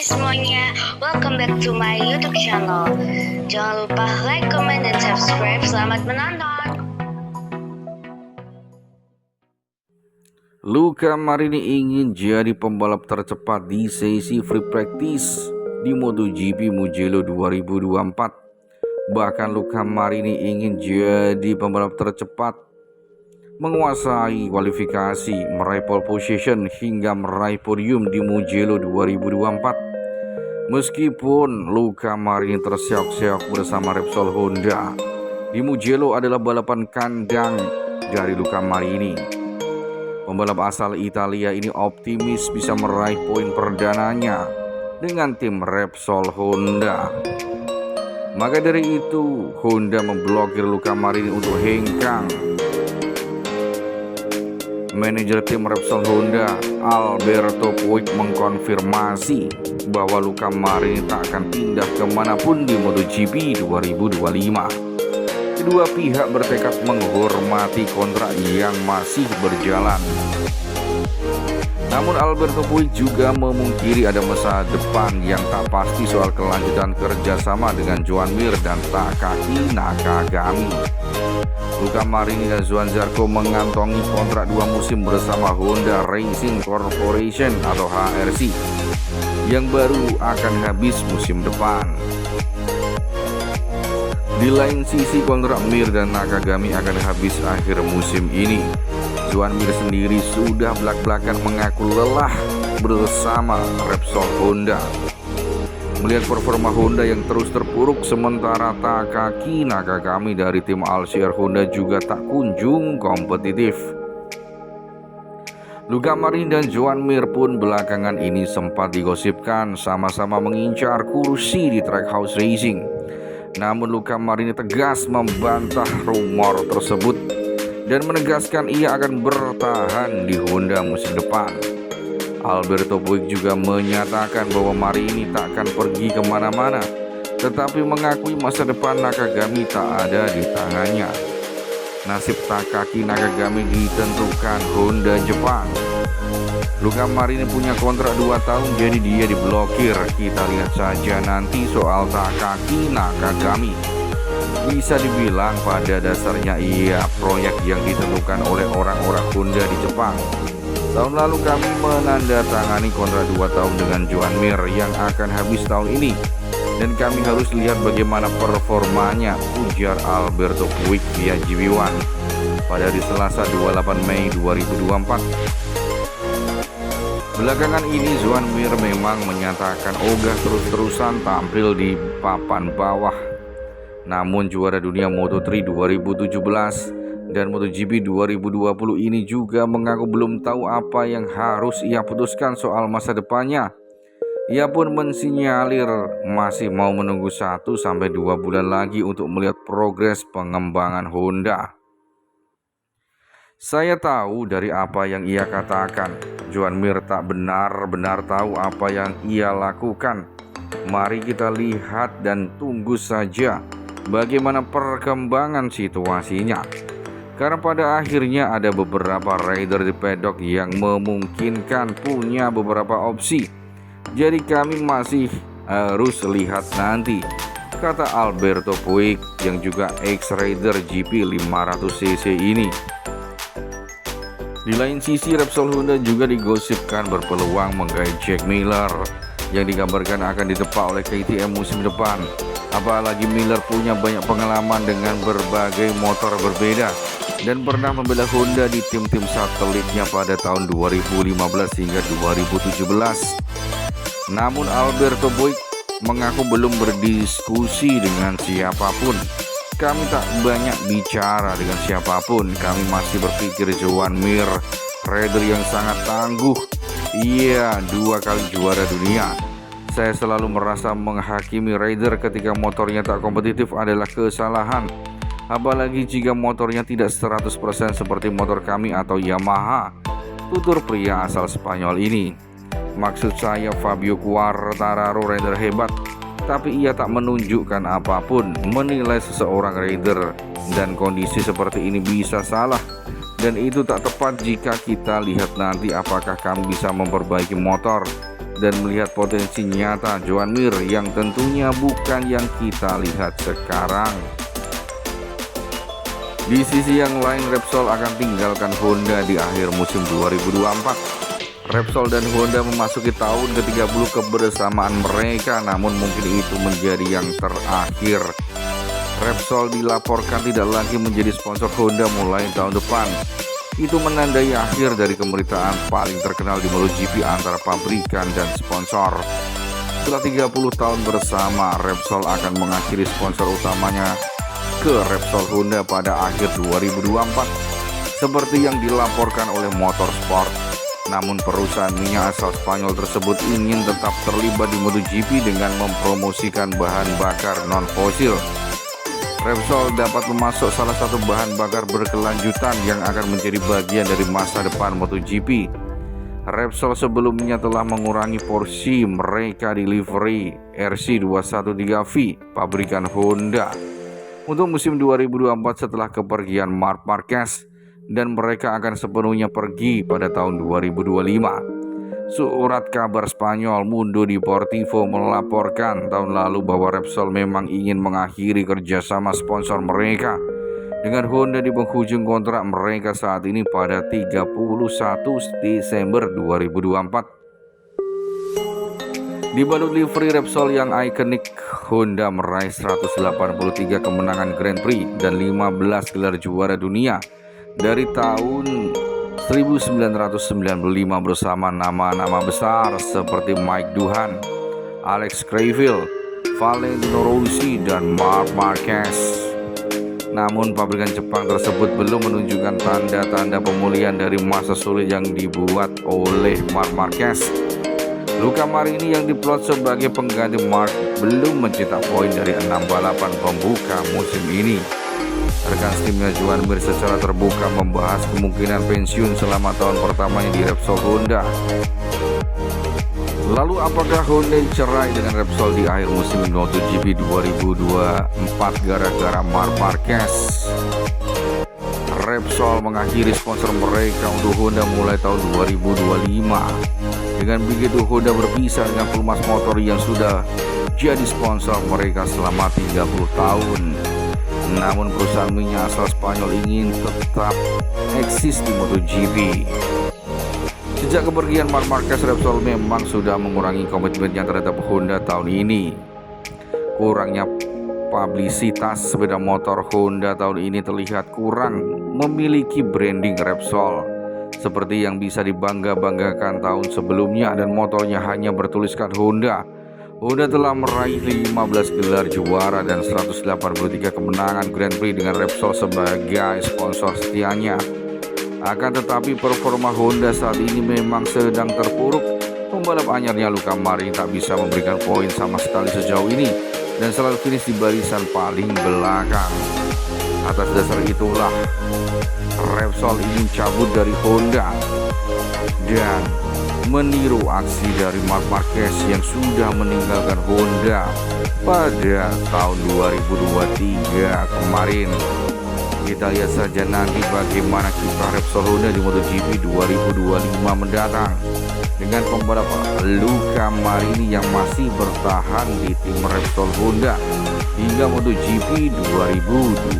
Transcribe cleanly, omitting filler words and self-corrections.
semuanya, welcome back to my YouTube channel. Jangan lupa like, comment, dan subscribe. Selamat menonton. Luca Marini ingin jadi pembalap tercepat di sesi free practice di MotoGP Mugello 2024. Bahkan Luca Marini ingin jadi pembalap tercepat, menguasai kualifikasi, meraih pole position hingga meraih podium di Mugello 2024. Meskipun Luca Marini terseok-seok bersama Repsol Honda, di Mugello adalah balapan kandang dari Luca Marini. Pembalap asal Italia ini optimis bisa meraih poin perdananya dengan tim Repsol Honda. Maka dari itu, Honda memblokir Luca Marini untuk hengkang. Manajer tim Repsol Honda, Alberto Puig, mengkonfirmasi bahwa Luca Marini tak akan pindah kemanapun di MotoGP 2025. Kedua pihak bertekad menghormati kontrak yang masih berjalan. Namun Alberto Puig juga memungkiri ada masa depan yang tak pasti soal kelanjutan kerjasama dengan Joan Mir dan Takaki Nakagami. Luca Marini dan Johann Zarco mengantongi kontrak 2 musim bersama Honda Racing Corporation atau HRC yang baru akan habis musim depan. Di lain sisi, kontrak Mir dan Nakagami akan habis akhir musim ini. Joan Mir sendiri sudah belak-belakan mengaku lelah bersama Repsol Honda. Melihat performa Honda yang terus terpuruk, sementara Takaki Nakagami dari tim Alsir Honda juga tak kunjung kompetitif. Luca Marini dan Joan Mir pun belakangan ini sempat digosipkan sama-sama mengincar kursi di Trackhouse Racing. Namun Luca Marini tegas membantah rumor tersebut dan menegaskan ia akan bertahan di Honda musim depan. Alberto Puig juga menyatakan bahwa Marini tak akan pergi kemana-mana, tetapi mengakui masa depan Nakagami tak ada di tangannya. Nasib Takaki Nakagami ditentukan Honda Jepang. Luca Marini punya kontrak 2 tahun, jadi dia diblokir. Kita lihat saja nanti soal Takaki Nakagami. Bisa dibilang pada dasarnya ia proyek yang ditentukan oleh orang-orang Honda di Jepang. Tahun lalu kami menandatangani kontrak 2 tahun dengan Joan Mir yang akan habis tahun ini, dan kami harus lihat bagaimana performanya, ujar Alberto Puig via GB1 pada hari Selasa 28 Mei 2024. Belakangan ini Joan Mir memang menyatakan ogah terus-terusan tampil di papan bawah. Namun juara dunia Moto3 2017 dan MotoGP 2020 ini juga mengaku belum tahu apa yang harus ia putuskan soal masa depannya. Ia pun mensinyalir masih mau menunggu 1-2 bulan lagi untuk melihat progres pengembangan Honda. Saya tahu dari apa yang ia katakan, Joan Mir tak benar-benar tahu apa yang ia lakukan. Mari kita lihat dan tunggu saja bagaimana perkembangan situasinya. Karena pada akhirnya ada beberapa rider di paddock yang memungkinkan punya beberapa opsi. Jadi kami masih harus lihat nanti, kata Alberto Puig yang juga ex-rider GP 500cc ini. Di lain sisi, Repsol Honda juga digosipkan berpeluang menggait Jack Miller yang dikabarkan akan ditepak oleh KTM musim depan. Apalagi Miller punya banyak pengalaman dengan berbagai motor berbeda dan pernah membela Honda di tim-tim satelitnya pada tahun 2015 hingga 2017. Namun Alberto Puig mengaku belum berdiskusi dengan siapapun. Kami tak banyak bicara dengan siapapun. Kami masih berpikir Joan Mir, rider yang sangat tangguh. Iya, 2 kali juara dunia. Saya selalu merasa menghakimi rider ketika motornya tak kompetitif adalah kesalahan. Apalagi jika motornya tidak 100% seperti motor kami atau Yamaha, tutur pria asal Spanyol ini. Maksud saya Fabio Quartararo rider hebat, tapi ia tak menunjukkan apapun. Menilai seseorang rider dan kondisi seperti ini bisa salah, dan itu tak tepat jika kita lihat nanti apakah kami bisa memperbaiki motor dan melihat potensi nyata Joan Mir yang tentunya bukan yang kita lihat sekarang. Di sisi yang lain, Repsol akan tinggalkan Honda di akhir musim 2024. Repsol dan Honda memasuki tahun ke-30 kebersamaan mereka, namun mungkin itu menjadi yang terakhir. Repsol dilaporkan tidak lagi menjadi sponsor Honda mulai tahun depan. Itu menandai akhir dari kemeritaan paling terkenal di MotoGP antara pabrikan dan sponsor. Setelah 30 tahun bersama, Repsol akan mengakhiri sponsor utamanya ke Repsol Honda pada akhir 2024 seperti yang dilaporkan oleh Motorsport. Namun perusahaan minyak asal Spanyol tersebut ingin tetap terlibat di MotoGP dengan mempromosikan bahan bakar non-fosil. Repsol dapat memasok salah satu bahan bakar berkelanjutan yang akan menjadi bagian dari masa depan MotoGP. Repsol sebelumnya telah mengurangi porsi mereka di livery RC213V pabrikan Honda untuk musim 2024 setelah kepergian Marc Marquez, dan mereka akan sepenuhnya pergi pada tahun 2025. Surat kabar Spanyol Mundo Deportivo melaporkan tahun lalu bahwa Repsol memang ingin mengakhiri kerjasama sponsor mereka dengan Honda di penghujung kontrak mereka saat ini pada 31 Desember 2024. Di balut livery Repsol yang ikonik, Honda meraih 183 kemenangan Grand Prix dan 15 gelar juara dunia dari tahun 1995 bersama nama-nama besar seperti Mike Doohan, Alex Criville, Valentino Rossi, dan Marc Marquez. Namun pabrikan Jepang tersebut belum menunjukkan tanda-tanda pemulihan dari masa sulit yang dibuat oleh Marc Marquez. Luca Marini yang diplot sebagai pengganti Marc belum mencetak poin dari 6 balapan pembuka musim ini. Rekan timnya Joan Mir secara terbuka membahas kemungkinan pensiun selama tahun pertamanya di Repsol Honda. Lalu apakah Honda cerai dengan Repsol di akhir musim MotoGP 2024 gara-gara Marc Marquez? Repsol mengakhiri sponsor mereka untuk Honda mulai tahun 2025. Dengan begitu Honda berpisah dengan Pumas Motor yang sudah jadi sponsor mereka selama 30 tahun. Namun perusahaan minyak asal Spanyol ingin tetap eksis di MotoGP. Sejak kepergian Marc Marquez, Repsol memang sudah mengurangi komitmennya terhadap Honda tahun ini. Kurangnya publisitas sepeda motor Honda tahun ini terlihat kurang memiliki branding Repsol seperti yang bisa dibangga-banggakan tahun sebelumnya, dan motornya hanya bertuliskan Honda. Honda telah meraih 15 gelar juara dan 183 kemenangan Grand Prix dengan Repsol sebagai sponsor setianya. Akan tetapi performa Honda saat ini memang sedang terpuruk. Pembalap anyarnya Luca Marini tak bisa memberikan poin sama sekali sejauh ini dan selalu finish di barisan paling belakang. Atas dasar itulah Repsol ingin cabut dari Honda dan meniru aksi dari Marc Marquez yang sudah meninggalkan Honda pada tahun 2023 kemarin. Kita lihat saja nanti bagaimana kiprah Repsol Honda di MotoGP 2025 mendatang dengan pembalap Luca Marini yang masih bertahan di tim Repsol Honda hingga MotoGP 2025.